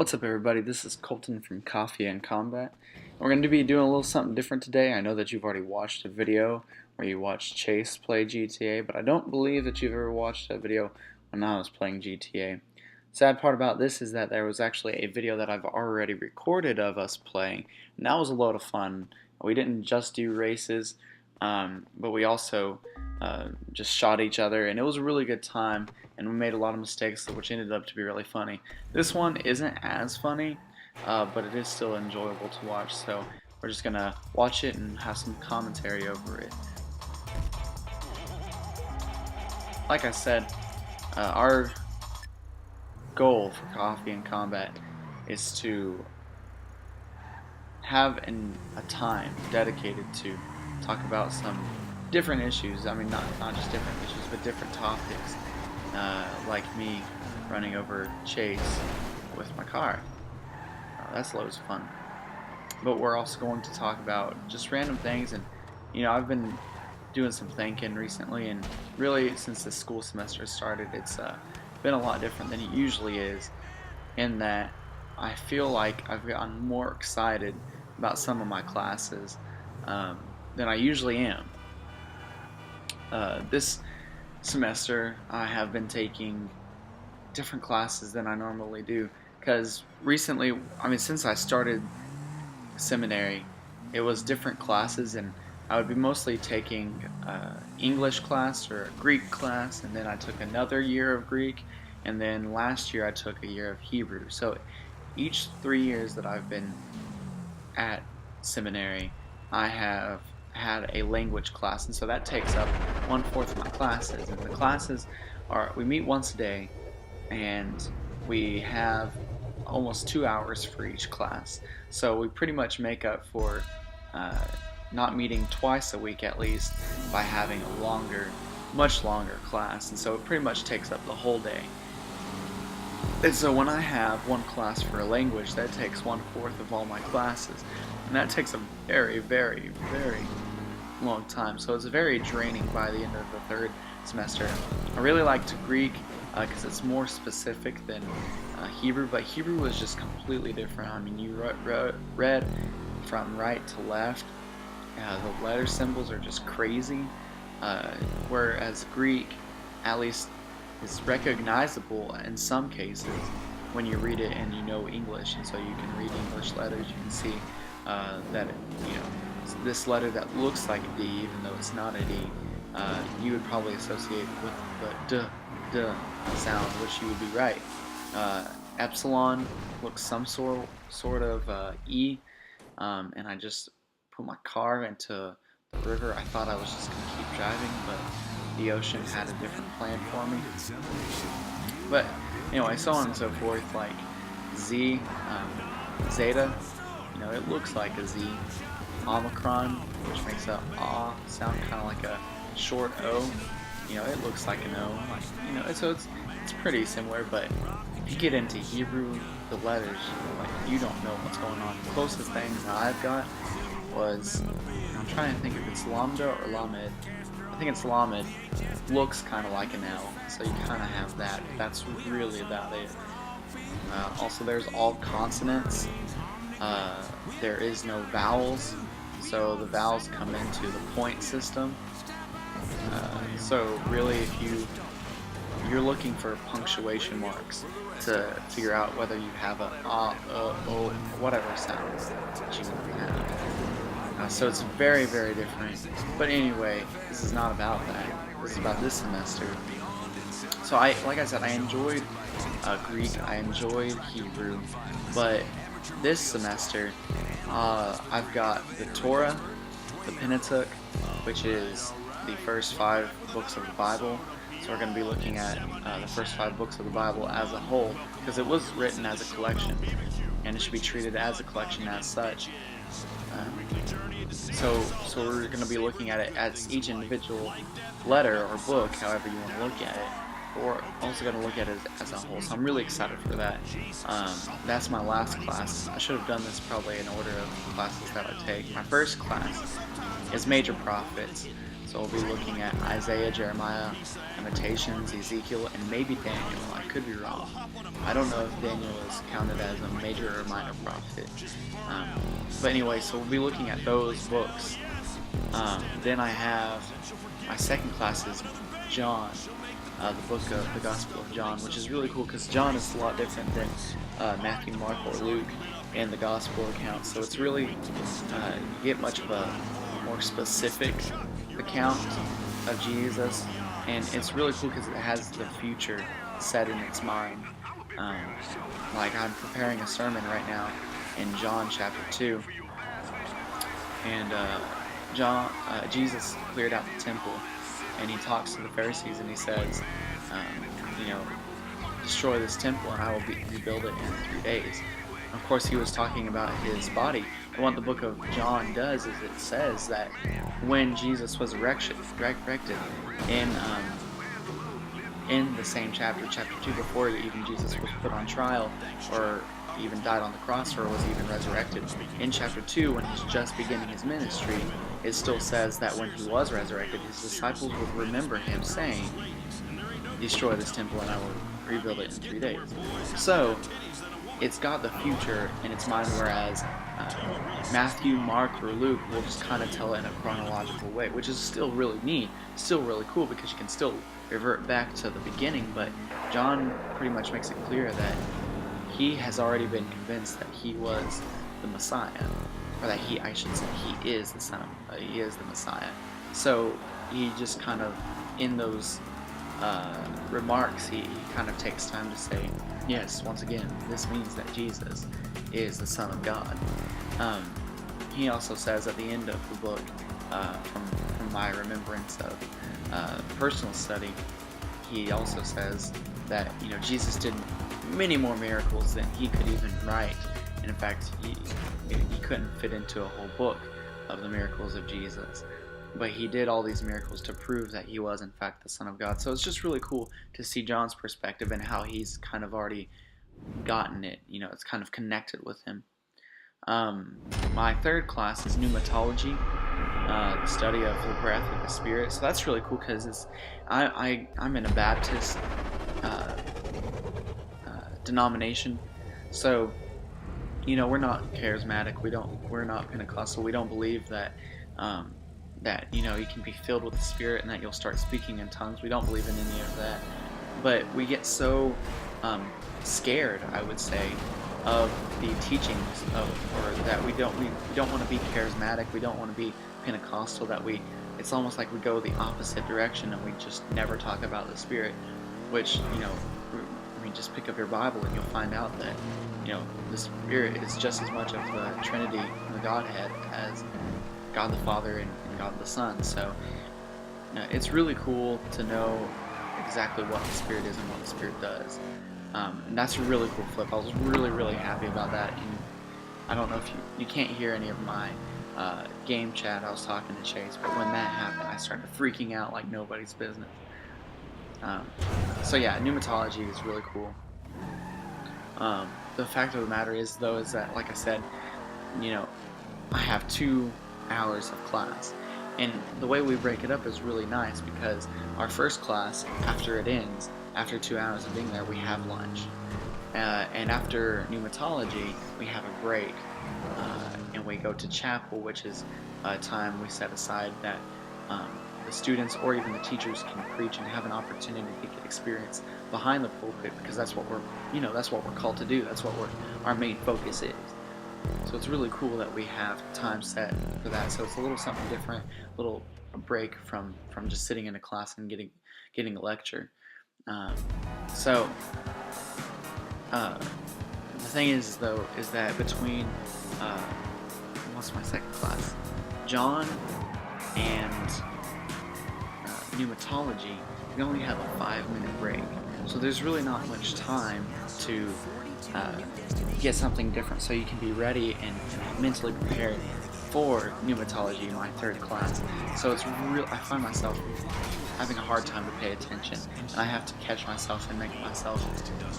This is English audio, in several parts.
What's up, everybody? This is Colton from Coffee&Combat. We're going to be doing a little something different today. I know that you've already watched a video where you watched Chase play GTA, but I don't believe that you've ever watched a video when I was playing GTA. Sad part about this is that there was actually a video that I've already recorded of us playing, and that was a load of fun. We didn't just do races, but we also just shot each other, and it was a really good time, and we made a lot of mistakes, which ended up to be really funny. This one isn't as funny, but it is still enjoyable to watch, so we're just gonna watch it and have some commentary over it. Like I said, our goal for Coffee&Combat is to have a time dedicated to talk about some different issues. I mean, not just different issues, but different topics, like me running over Chase with my car. That's loads of fun. But we're also going to talk about just random things, and I've been doing some thinking recently, and really since the school semester started, it's been a lot different than it usually is, in that I feel like I've gotten more excited about some of my classes than I usually am. This semester I have been taking different classes than I normally do, because recently, since I started seminary, it was different classes, and I would be mostly taking English class or a Greek class, and then I took another year of Greek, and then last year I took a year of Hebrew. So each 3 years that I've been at seminary, I have had a language class, and so that takes up 1/4 of my classes. And the classes are, we meet once a day, and we have almost 2 hours for each class. So we pretty much make up for not meeting twice a week at least by having a longer, much longer class, and so it pretty much takes up the whole day. And so when I have one class for a language, that takes 1/4 of all my classes, and that takes a very, very, very long time. So it's very draining by the end of the third semester. I really liked Greek because it's more specific than Hebrew, but Hebrew was just completely different. I mean, you read from right to left. The letter symbols are just crazy, whereas Greek, at least, is recognizable in some cases when you read it and you know English, and so you can read English letters. You can see that this letter that looks like a D, even though it's not a D, you would probably associate with the D sound, which you would be right. Epsilon looks some sort of E, and I just put my car into the river. I thought I was just going to keep driving, but the ocean had a different plan for me. But anyway, so on and so forth. Like Z, Zeta, it looks like a Z. Omicron, which makes a ah sound kind of like a short O. It looks like an O. So it's pretty similar. But if you get into Hebrew, the letters, you don't know what's going on. The closest thing that I've got was, I'm trying to think if it's lambda or lamed. I think it's lamed. Looks kind of like an L, so you kind of have that. But that's really about it. Also, there's all consonants. There is no vowels, so the vowels come into the point system. So really, if you're looking for punctuation marks to figure out whether you have a o, whatever sounds that you want to have. So it's very, very different. But anyway, this is not about that. This is about this semester. So like I said, I enjoyed Greek, I enjoyed Hebrew, but this semester I've got the Torah, the Pentateuch, which is the first 5 books of the Bible. So we're going to be looking at the first 5 books of the Bible as a whole, because it was written as a collection, and it should be treated as a collection as such. So we're going to be looking at it as each individual letter or book, however you want to look at it. But we're also going to look at it as a whole, so I'm really excited for that. That's my last class. I should have done this probably in order of classes that I take. My first class is Major Prophets. So we'll be looking at Isaiah, Jeremiah, Lamentations, Ezekiel, and maybe Daniel. I could be wrong. I don't know if Daniel is counted as a major or minor prophet. Um, but anyway, so we'll be looking at those books. Then I have my second class is John, the book of the Gospel of John, which is really cool because John is a lot different than Matthew, Mark, or Luke in the Gospel accounts. So it's really, you get much of a more specific account of Jesus, and it's really cool because it has the future set in its mind. Like I'm preparing a sermon right now in John chapter 2, and Jesus cleared out the temple, and he talks to the Pharisees and he says, you know, destroy this temple and I will rebuild it in 3 days. Of course, he was talking about his body. And what the book of John does is it says that when Jesus was resurrected in the same chapter 2, before even Jesus was put on trial or even died on the cross or was even resurrected, in chapter 2, when he's just beginning his ministry, it still says that when he was resurrected, his disciples would remember him saying, destroy this temple and I will rebuild it in 3 days. So it's got the future in its mind, whereas Matthew, Mark, or Luke will just kind of tell it in a chronological way, which is still really neat, still really cool, because you can still revert back to the beginning. But John pretty much makes it clear that he has already been convinced that he was the Messiah, or that I should say, he is he is the Messiah. So he just kind of, in those remarks, he kind of takes time to say, yes, once again, this means that Jesus is the Son of God. He also says at the end of the book, from my remembrance of personal study, he also says that, you know, Jesus did many more miracles than he could even write. And in fact, he couldn't fit into a whole book of the miracles of Jesus. But he did all these miracles to prove that he was, in fact, the Son of God. So it's just really cool to see John's perspective and how he's kind of already gotten it. You know, it's kind of connected with him. My third class is pneumatology, the study of the breath of the Spirit. So that's really cool because I'm in a Baptist denomination. So, you know, we're not charismatic. We're not Pentecostal. We don't believe that that, you know, you can be filled with the Spirit and that you'll start speaking in tongues. We don't believe in any of that. But we get so scared, I would say, of the teachings or that we don't want to be charismatic. We don't want to be Pentecostal. It's almost like we go the opposite direction and we just never talk about the Spirit. Which, you know, I mean, just pick up your Bible and you'll find out that, you know, the Spirit is just as much of the Trinity and the Godhead as God the Father and God the Son. So it's really cool to know exactly what the Spirit is and what the Spirit does. And that's a really cool flip. I was really, really happy about that. And I don't know if you can't hear any of my game chat. I was talking to Chase, but when that happened, I started freaking out like nobody's business. So yeah, pneumatology is really cool. The fact of the matter is, though, is that, like I said, you know, I have 2 hours of class, and the way we break it up is really nice because our first class, after it ends, after 2 hours of being there, we have lunch, and after pneumatology we have a break, and we go to chapel, which is a time we set aside that the students or even the teachers can preach and have an opportunity to get experience behind the pulpit, because that's what we're called to do. That's what our main focus is. So it's really cool that we have time set for that. So it's a little something different, a little break from just sitting in a class and getting a lecture. The thing is, though, is that between what's my second class, John and pneumatology, we only have a 5-minute break. So there's really not much time to get something different, so you can be ready and mentally prepared for pneumatology, my third class. So it's real. I find myself having a hard time to pay attention, and I have to catch myself and make myself,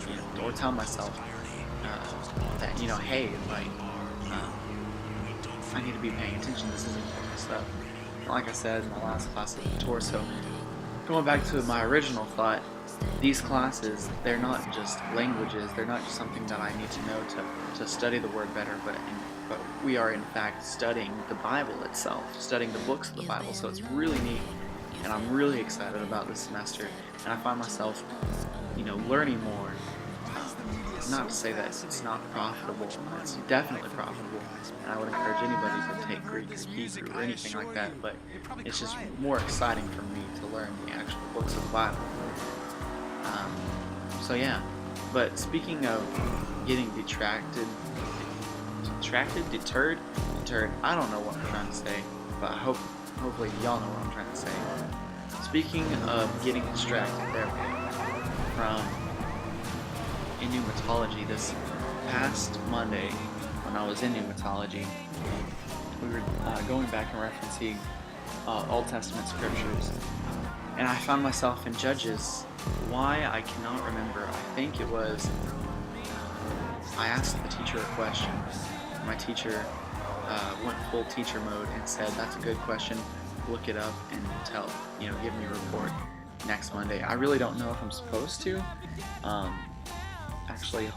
you know, or tell myself that, you know, hey, like, I need to be paying attention. This is important stuff. like I said in my last class of the tour. So going back to my original thought, these classes, they're not just languages, they're not just something that I need to know to study the word better, but we are in fact studying the Bible itself, studying the books of the Bible. So it's really neat, and I'm really excited about this semester, and I find myself, learning more. Not to say that it's not profitable, it's definitely profitable, and I would encourage anybody to take Greek or Hebrew or anything like that, but it's just more exciting for me to learn the actual books of the Bible. So yeah, but speaking of getting deterred, I don't know what I'm trying to say, but hopefully y'all know what I'm trying to say. Speaking of getting distracted there from in pneumatology, this past Monday when I was in pneumatology, we were going back and referencing Old Testament scriptures, and I found myself in Judges. Why, I cannot remember. I think it was I asked the teacher a question. My teacher went full teacher mode and said, "That's a good question. Look it up and give me a report next Monday." I really don't know if I'm supposed to actually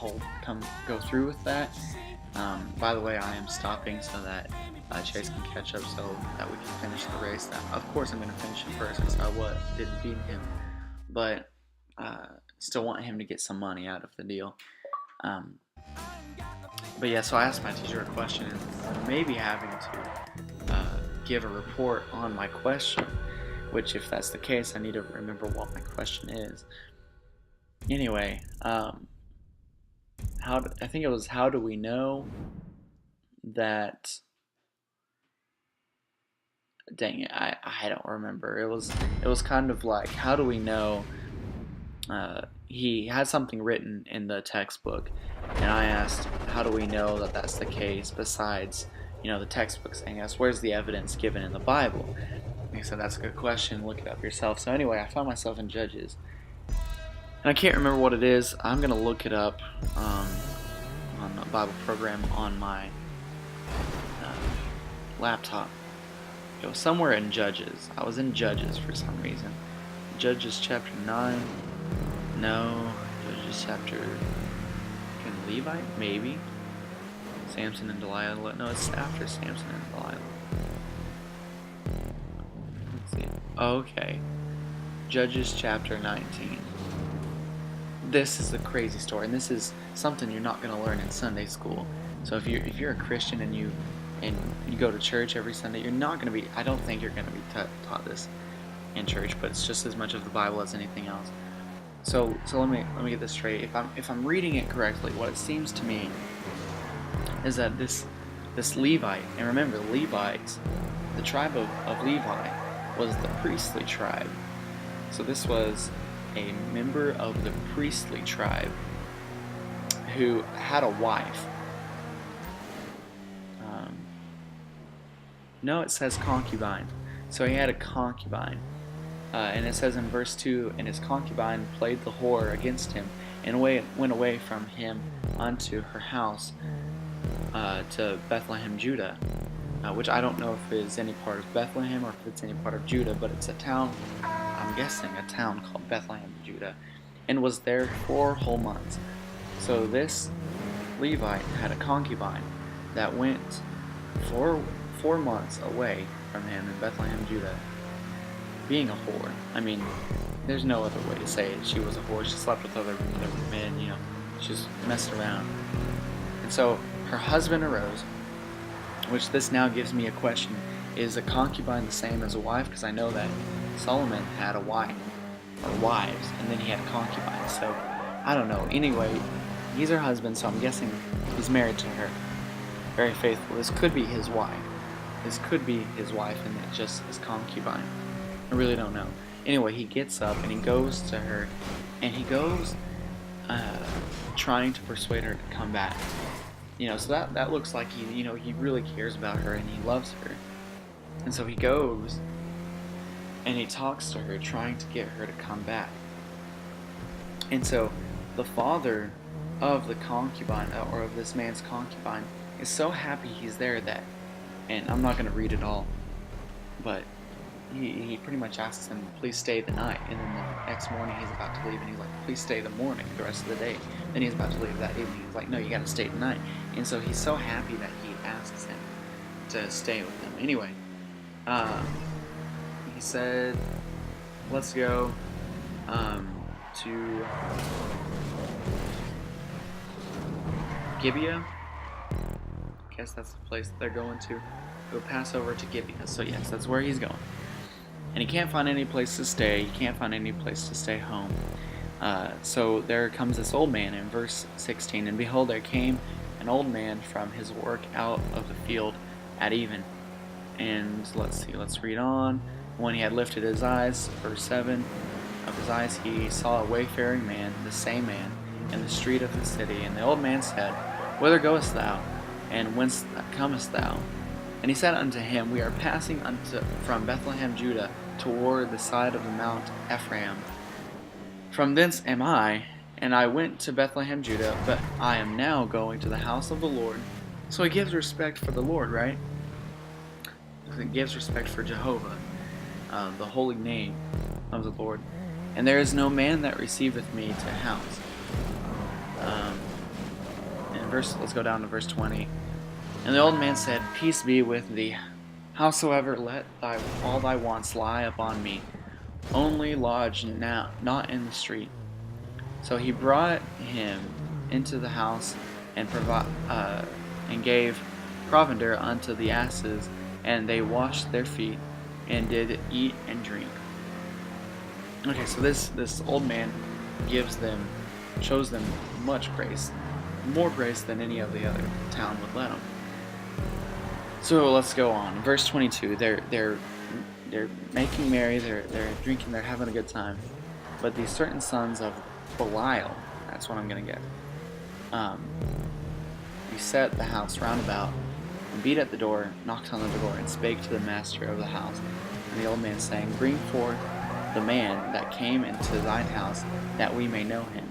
go through with that. By the way, I am stopping so that Chase can catch up, so that we can finish the race. Of course, I'm going to finish it first because I didn't beat him, but still want him to get some money out of the deal. But yeah, so I asked my teacher a question, and maybe having to give a report on my question, which if that's the case, I need to remember what my question is. Anyway, I think it was, how do we know that, dang it, I don't remember. It was kind of like, how do we know, he had something written in the textbook, and I asked, how do we know that that's the case besides, the textbook saying us? Where's the evidence given in the Bible? And he said, that's a good question, look it up yourself. So anyway, I found myself in Judges, and I can't remember what it is. I'm going to look it up on a Bible program on my laptop. It was somewhere in Judges. I was in Judges for some reason. Judges chapter 9. No. Judges chapter... Levite? Maybe. Samson and Delilah. No, it's after Samson and Delilah. Let's see. Okay. Judges chapter 19. This is a crazy story, and this is something you're not going to learn in Sunday school. So if you're a Christian and you go to church every Sunday, you're not going to be, I don't think you're going to be taught this in church, but it's just as much of the Bible as anything else. So let me get this straight. If I'm reading it correctly, what it seems to me is that this Levite, and remember, the Levites, the tribe of Levi was the priestly tribe. So this was a member of the priestly tribe who had a wife. No, it says concubine. So he had a concubine. And it says in verse 2, and his concubine played the whore against him, and went away from him unto her house to Bethlehem, Judah, which I don't know if it is any part of Bethlehem or if it's any part of Judah, but it's a town, I'm guessing a town called Bethlehem, Judah, and was there 4 whole months. So this Levite had a concubine that went 4 months away from him in Bethlehem, Judah, being a whore. I mean, there's no other way to say it. She was a whore. She slept with other men, She just messed around. And so her husband arose, which this now gives me a question. Is a concubine the same as a wife? Because I know that Solomon had a wife, or wives, and then he had a concubine. So, I don't know. Anyway, he's her husband, so I'm guessing he's married to her. Very faithful. This could be his wife. This could be his wife, and it's just his concubine. I really don't know. Anyway, he gets up and he goes to her, and he goes trying to persuade her to come back. So that looks like he really cares about her and he loves her. And so he goes and he talks to her, trying to get her to come back. And so the father of the concubine, or of this man's concubine, is so happy he's there that, and I'm not going to read it all, but he pretty much asks him, please stay the night. And then the next morning he's about to leave, and he's like, please stay the morning, the rest of the day. Then he's about to leave that evening. He's like, no, you got to stay tonight. And so he's so happy that he asks him to stay with him. Anyway, he said, let's go to Gibeah. I guess that's the place that they're going to. Go pass over to Gibeah. So yes, that's where he's going. And he can't find any place to stay. He can't find any place to stay home. So there comes this old man in verse 16. And behold, there came an old man from his work out of the field at even. And let's read on. When he had lifted his eyes, verse 7, of his eyes he saw a wayfaring man, the same man, in the street of the city. And the old man said, whither goest thou? And whence comest thou? And he said unto him, we are passing from Bethlehem, Judah, toward the side of the Mount Ephraim. From thence am I, and I went to Bethlehem, Judah, but I am now going to the house of the Lord. So he gives respect for the Lord, right? He gives respect for Jehovah, the holy name of the Lord. And there is no man that receiveth me to house. Let's go down to verse 20. And the old man said, peace be with thee. Howsoever, let all thy wants lie upon me. Only lodge now, not in the street. So he brought him into the house and gave provender unto the asses, and they washed their feet, and did eat and drink. Okay, so this old man shows them much grace, more grace than any of the other town would let him. So let's go on. Verse 22. They're making merry. They're drinking. They're having a good time. But these certain sons of Belial, that's what I'm gonna get. He set the house round about, and beat at the door, knocked on the door, and spake to the master of the house. And the old man saying, bring forth the man that came into thine house, that we may know him.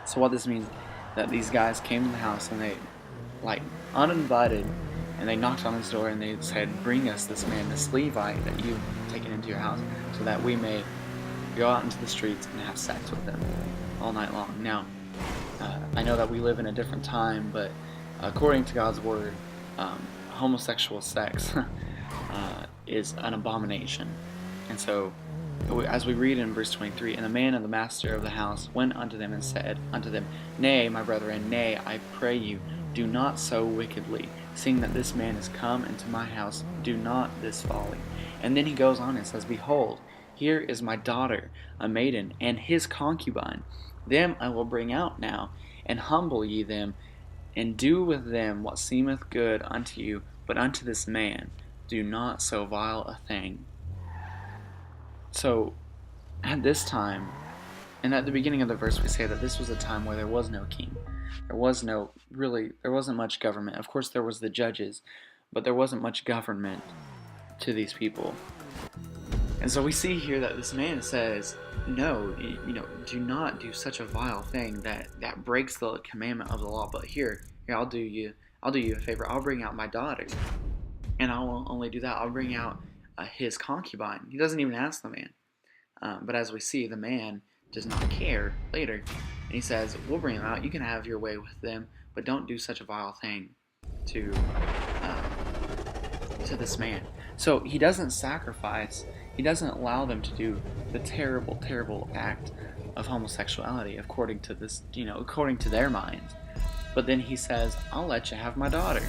So what this means, that these guys came to the house and they, like, uninvited, and they knocked on his door and they said, bring us this man, this Levite that you've taken into your house, so that we may go out into the streets and have sex with them all night long. Now, I know that we live in a different time, but according to God's word, homosexual sex is an abomination. And so, as we read in verse 23, and the man and the master of the house went unto them and said unto them, nay, my brethren, nay, I pray you, do not so wickedly, seeing that this man is come into my house, do not this folly. And then he goes on and says, behold, here is my daughter, a maiden, and his concubine. Them I will bring out now, and humble ye them, and do with them what seemeth good unto you, but unto this man do not so vile a thing. So, at this time, and at the beginning of the verse we say that this was a time where there was no king. There wasn't much government. Of course there was the judges, but there wasn't much government to these people. And so we see here that this man says, no, do not do such a vile thing that breaks the commandment of the law. But here, I'll do you a favor. I'll bring out my daughter, and I won't only do that. I'll bring out his concubine. He doesn't even ask the man. But as we see, the man does not care later, and he says, we'll bring them out. You can have your way with them, but don't do such a vile thing to this man. So he doesn't sacrifice. He doesn't allow them to do the terrible, terrible act of homosexuality according to this, according to their minds. But then he says, I'll let you have my daughter.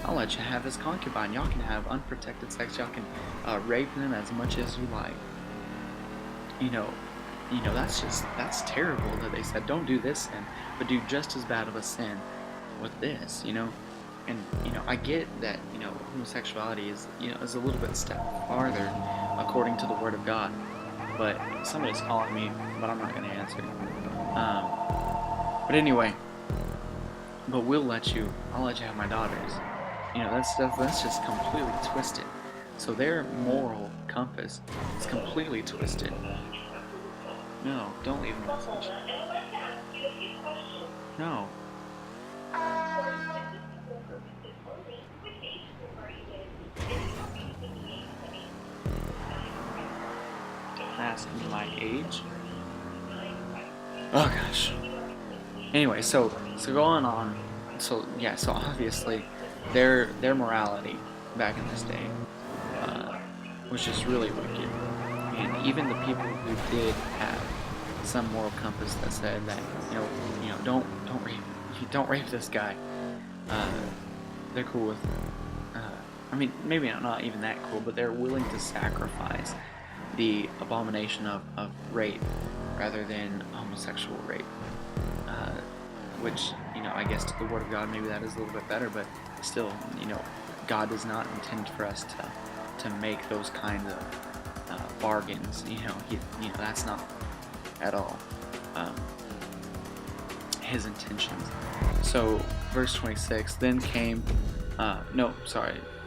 I'll let you have his concubine. Y'all can have unprotected sex. Y'all can rape them as much as you like. That's terrible that they said, don't do this sin, but do just as bad of a sin with this, And, I get that, homosexuality is a little bit step farther according to the Word of God. But somebody's calling me, but I'm not going to answer. But anyway, I'll let you have my daughters. That's just completely twisted. So their moral compass is completely twisted. No, don't leave a message. No. ask me my age. Oh gosh. Anyway, so going on. So yeah, so obviously, their morality back in this day was just really wicked, and even the people who did have some moral compass that said that don't rape this guy. Uh, they're cool with. Uh, I mean, maybe not even that cool, but they're willing to sacrifice the abomination of rape rather than homosexual rape. Which, I guess to the Word of God, maybe that is a little bit better, but still, God does not intend for us to make those kinds of bargains. That's not at all his intentions. So, verse 26, then came,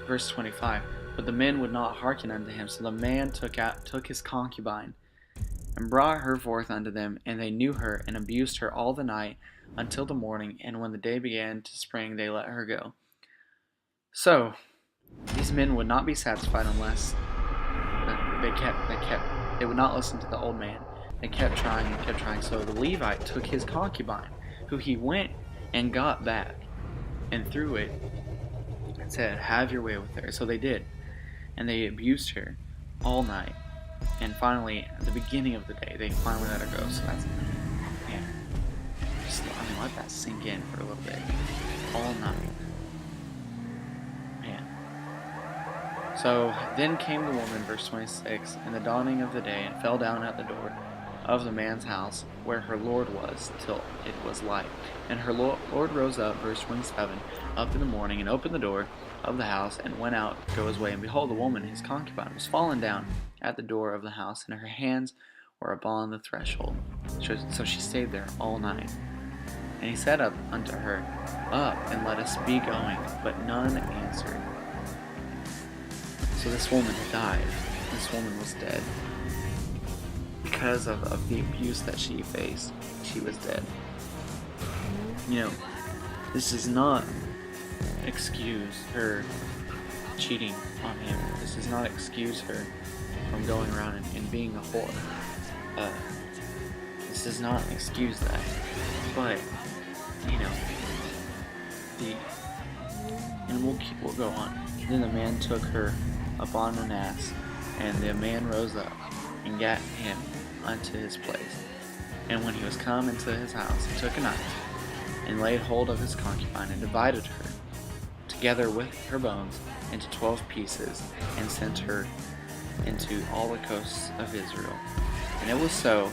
verse 25, but the men would not hearken unto him, so the man took his concubine, and brought her forth unto them, and they knew her, and abused her all the night until the morning, and when the day began to spring, they let her go. So, these men would not be satisfied unless they would not listen to the old man. They kept trying. So the Levite took his concubine, who he went and got back, and threw it, and said, have your way with her. So they did, and they abused her all night. And finally, at the beginning of the day, they finally let her go. So that's, man, let that sink in for a little bit. All night. Man. So then came the woman, verse 26, in the dawning of the day, and fell down at the door of the man's house, where her Lord was, till it was light. And her Lord rose up, verse 27, up in the morning, and opened the door of the house, and went out to go his way. And behold, the woman, his concubine, was fallen down at the door of the house, and her hands were upon the threshold. So she stayed there all night. And he said up unto her, up, and let us be going. But none answered. So this woman had died. This woman was dead. Because of the abuse that she faced, she was dead. This does not excuse her cheating on him. This does not excuse her from going around and being a whore. This does not excuse that. But, we'll go on. Then the man took her upon an ass, and the man rose up, and gat him unto his place. And when he was come into his house, he took a knife, and laid hold of his concubine, and divided her, together with her bones, into 12 pieces, and sent her into all the coasts of Israel. And it was so,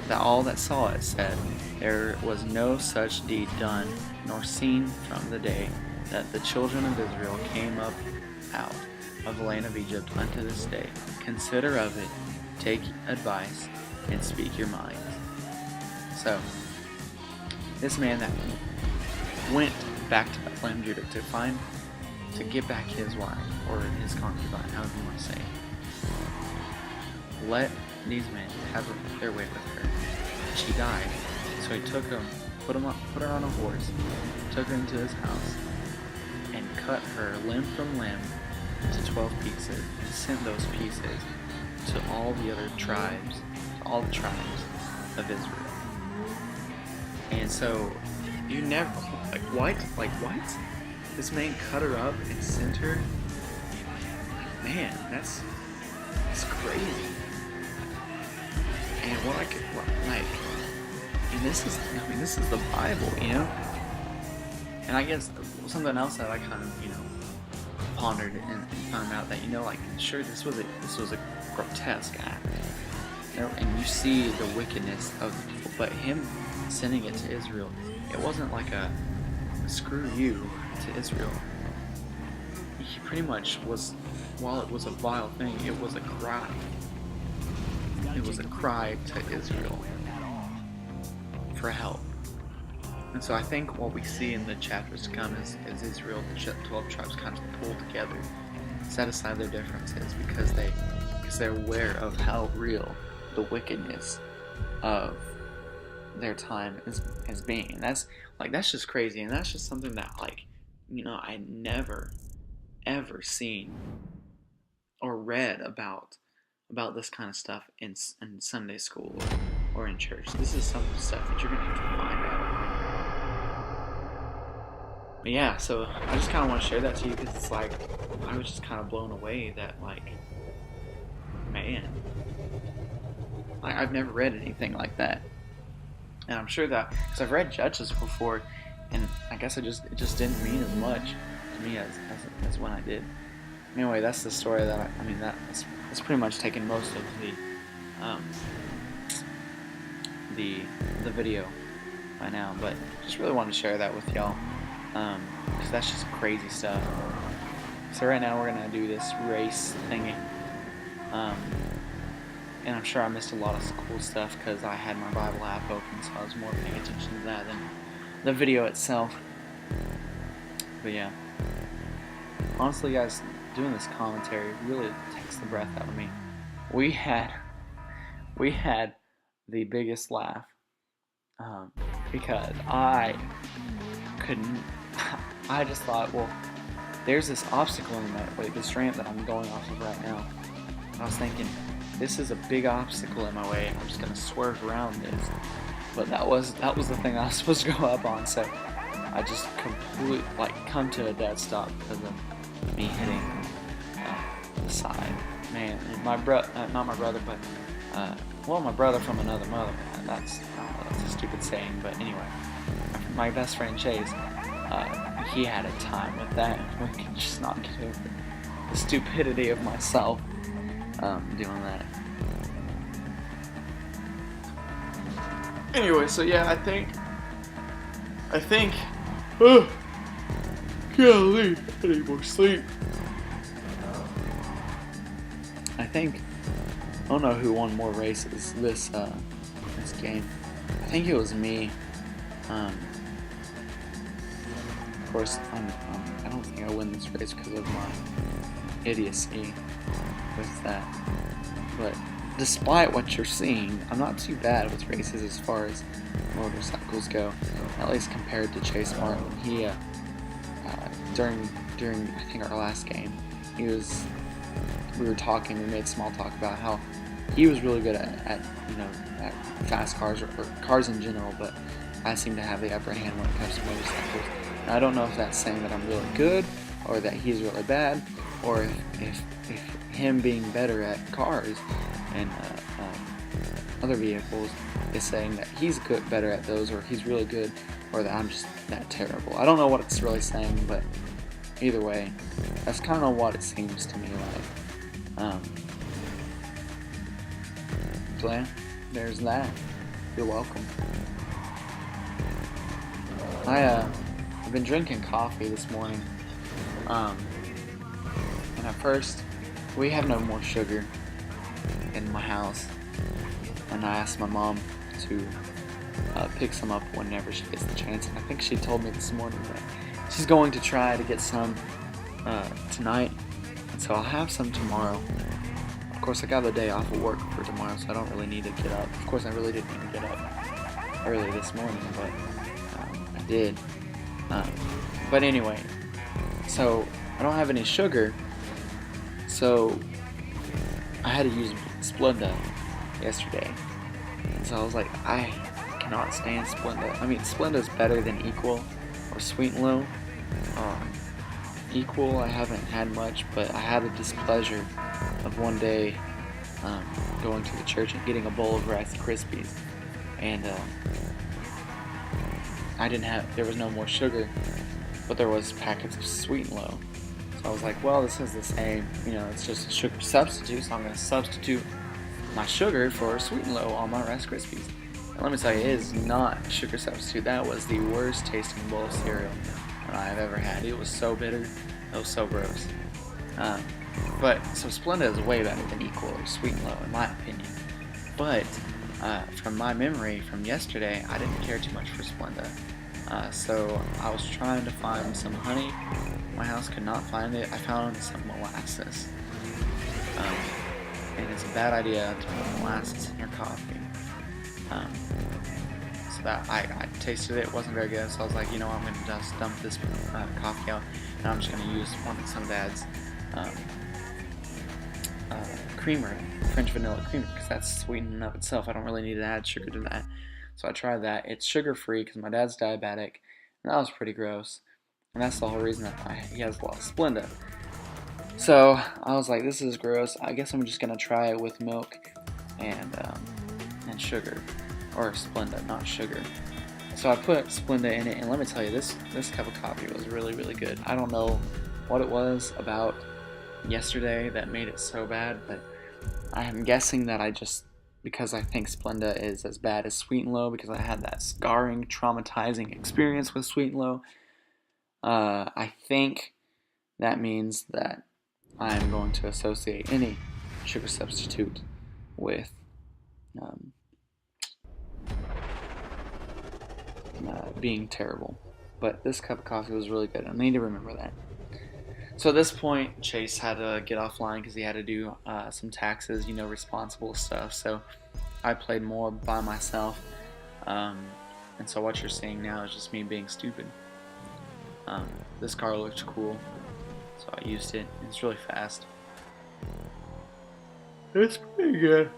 that all that saw it said, there was no such deed done, nor seen from the day that the children of Israel came up out of the land of Egypt unto this day. Consider of it, take advice, and speak your minds. So, this man that went back to Bethlehem, Judah, to get back his wife, or his concubine, however you want to say it, let these men have their way with her. She died, so he took her, put her on a horse, took her into his house, and cut her limb from limb into 12 pieces, and sent those pieces to all the other tribes, to all the tribes of Israel. And so, you never, what? This man cut her up and sent her? Man, that's crazy. And this is the Bible, And I guess something else that I kind of, pondered and found out that, sure, this was a grotesque act. And you see the wickedness of the people, but him sending it to Israel, it wasn't like a screw you to Israel. He pretty much was, while it was a vile thing, it was a cry. It was a cry to Israel for help. And so I think what we see in the chapters to come is Israel, the 12 tribes, kind of pull together, set aside their differences because they're aware of how real the wickedness of their time is being. And that's just crazy, and that's just something that I never ever seen or read about about this kind of stuff in Sunday school or in church. This is some stuff that you're gonna have to find out. But yeah, so I just kind of want to share that to you because it's like I was just kind of blown away that like, man, I've never read anything like that, and I'm sure that because I've read Judges before, and I guess it just didn't mean as much to me as when I did. Anyway, that's the story that I mean that's pretty much taken most of the video by now, but just really wanted to share that with y'all because that's just crazy stuff. So right now we're gonna do this race thingy, and I'm sure I missed a lot of cool stuff because I had my Bible app open, so I was more paying attention to that than the video itself. But yeah, honestly, guys, doing this commentary really takes the breath out of me. We had the biggest laugh because I couldn't. I just thought, well, there's this obstacle in my way, this ramp that I'm going off of right now. And I was thinking, this is a big obstacle in my way. I'm just gonna swerve around this. But that was the thing I was supposed to go up on. So I just completely come to a dead stop because of me hitting the side. Man, and my not my brother, but well, my brother from another mother. That's a stupid saying, but anyway, my best friend Chase, he had a time with that. I could just not get over the stupidity of myself doing that. Anyway, so yeah, I think golly, I need more sleep. I don't know who won more races this game. I think it was me. Of course, I don't think I win this race because of my idiocy with that. But despite what you're seeing, I'm not too bad with races as far as motorcycles go. At least compared to Chase Martin. He during I think our last game, we were talking. We made small talk about how he was really good at fast cars or cars in general, but I seem to have the upper hand when it comes to motorcycles. And I don't know if that's saying that I'm really good or that he's really bad, or if him being better at cars and other vehicles is saying that he's better at those, or he's really good, or that I'm just that terrible. I don't know what it's really saying, but either way, that's kind of what it seems to me like. So yeah, there's that. You're welcome. I've been drinking coffee this morning, and at first we have no more sugar in my house, and I asked my mom to pick some up whenever she gets the chance, and I think she told me this morning that she's going to try to get some tonight, and so I'll have some tomorrow. Of course, I got the day off of work for tomorrow, so I don't really need to get up. Of course, I really didn't need to get up early this morning, but I did. But anyway, so I don't have any sugar, so I had to use Splenda yesterday. So I was like, I cannot stand Splenda. I mean, Splenda is better than Equal or Sweet and Low. Equal I haven't had much, but I had a displeasure of one day going to the church and getting a bowl of Rice Krispies, and there was no more sugar, but there was packets of Sweet and Low. So I was like, well, this is the same, it's just a sugar substitute, so I'm going to substitute my sugar for Sweet and Low on my Rice Krispies. And let me tell you, it is not a sugar substitute. That was the worst tasting bowl of cereal that I've ever had. It was so bitter. It was so gross. But so Splenda is way better than Equal or Sweet and Low in my opinion. But from my memory from yesterday, I didn't care too much for Splenda. So I was trying to find some honey. My house could not find it. I found some molasses. And it's a bad idea to put molasses in your coffee. So that I tasted it. It wasn't very good. So I was like, I'm going to just dump this coffee out, and I'm just going to use some of Dad's creamer, French vanilla creamer, because that's sweet in and of itself. I don't really need to add sugar to that. So I tried that. It's sugar-free because my dad's diabetic, and that was pretty gross. And that's the whole reason that he has a lot of Splenda. So I was like, this is gross. I guess I'm just gonna try it with milk and sugar, or Splenda, not sugar. So I put Splenda in it, and let me tell you, this cup of coffee was really, really good. I don't know what it was about yesterday that made it so bad, but I am guessing that because I think Splenda is as bad as Sweet and Low, because I had that scarring, traumatizing experience with Sweet and Low. I think that means that I'm going to associate any sugar substitute with being terrible. But this cup of coffee was really good. I need to remember that. So at this point, Chase had to get offline because he had to do some taxes, responsible stuff. So I played more by myself. And so what you're seeing now is just me being stupid. This car looks cool, so I used it. It's really fast. It's pretty good.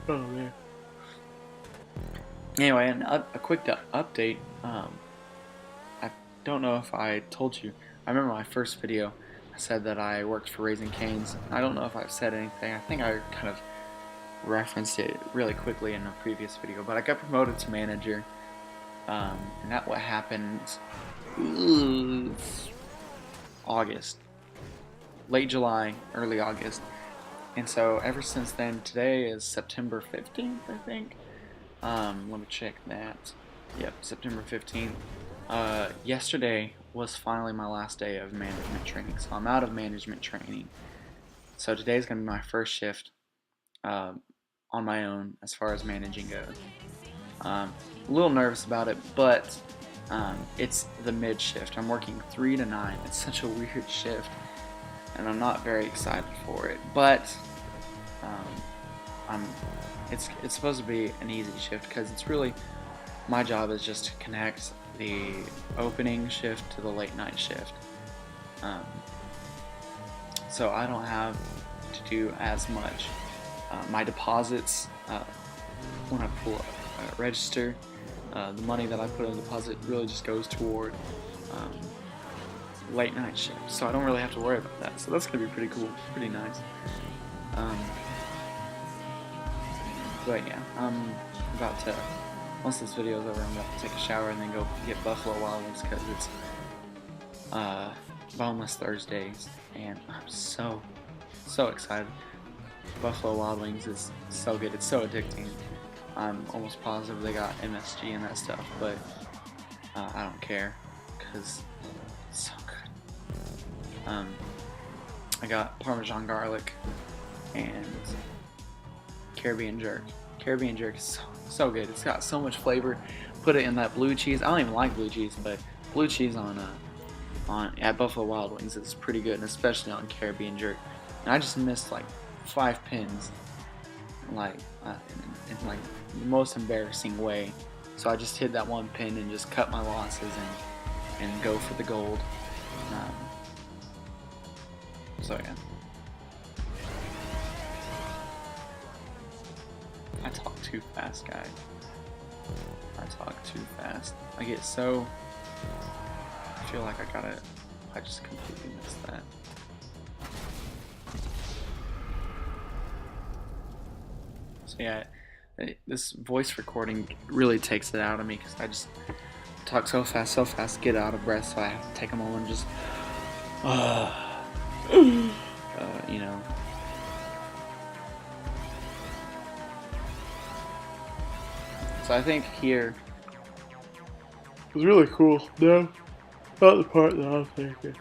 Oh man. Anyway, a quick update. I don't know if I told you. I remember my first video. I said that I worked for Raising Cane's. I don't know if I've said anything. I think I kind of referenced it really quickly in a previous video, but I got promoted to manager. And that what happened August, late July, early August. And so ever since then, today is September 15th, I think. Let me check that. Yep, September 15th. Yesterday was finally my last day of management training, so I'm out of management training. So today's going to be my first shift on my own as far as managing goes. A little nervous about it, but it's the mid shift. I'm working 3 to 9. It's such a weird shift, and I'm not very excited for it. But it's supposed to be an easy shift because it's really my job is just to connect the opening shift to the late night shift. So I don't have to do as much. My deposits when I pull a register. The money that I put in the deposit really just goes toward late night shift, so I don't really have to worry about that. So that's gonna be pretty cool, pretty nice. But yeah, I'm about to. Once this video is over, I'm about to take a shower and then go get Buffalo Wild Wings because it's Boneless Thursdays, and I'm so excited. Buffalo Wild Wings is so good. It's so addicting. I'm almost positive they got MSG and that stuff, but I don't care because it's so good. I got Parmesan garlic and Caribbean jerk. Caribbean jerk is so good. It's got so much flavor. Put it in that blue cheese. I don't even like blue cheese, but blue cheese at Buffalo Wild Wings is pretty good, and especially on Caribbean jerk. And I just missed like 5 pins, like in like the most embarrassing way. So I just hit that one pin and just cut my losses and go for the gold. So yeah. I talk too fast, guys. I talk too fast. I get so. I feel like I just completely missed that. So yeah, this voice recording really takes it out of me because I just talk so fast, get out of breath, so I have to take a moment and just, you know. So I think here was really cool. No, not the part that I was thinking.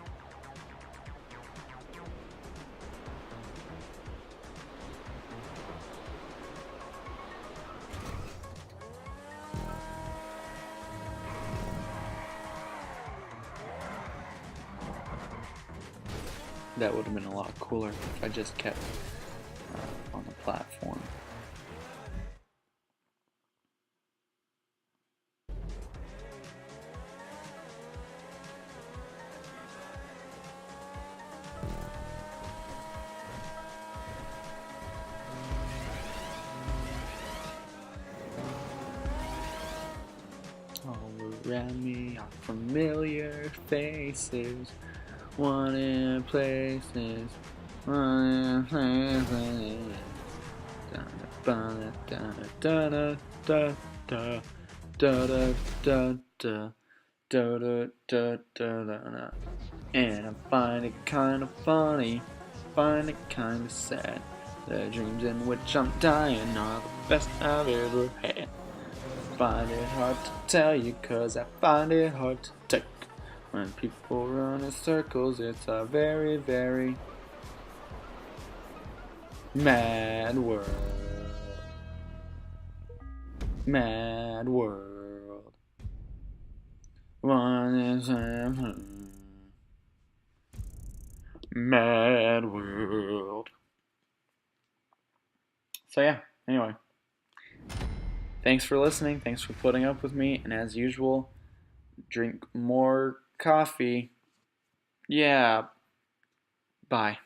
That would have been a lot cooler if I just kept on the platform. around me are familiar faces. Wanted places. Wanted places. And I find it kind of funny, find it kind of sad. The dreams in which I'm dying are the best I've ever had. Find it hard to tell you, cause I find it hard to take. When people run in circles, it's a very, very mad world. Mad world. One is mad world. So yeah, anyway. Thanks for listening. Thanks for putting up with me. And as usual, drink more coffee. Yeah. Bye.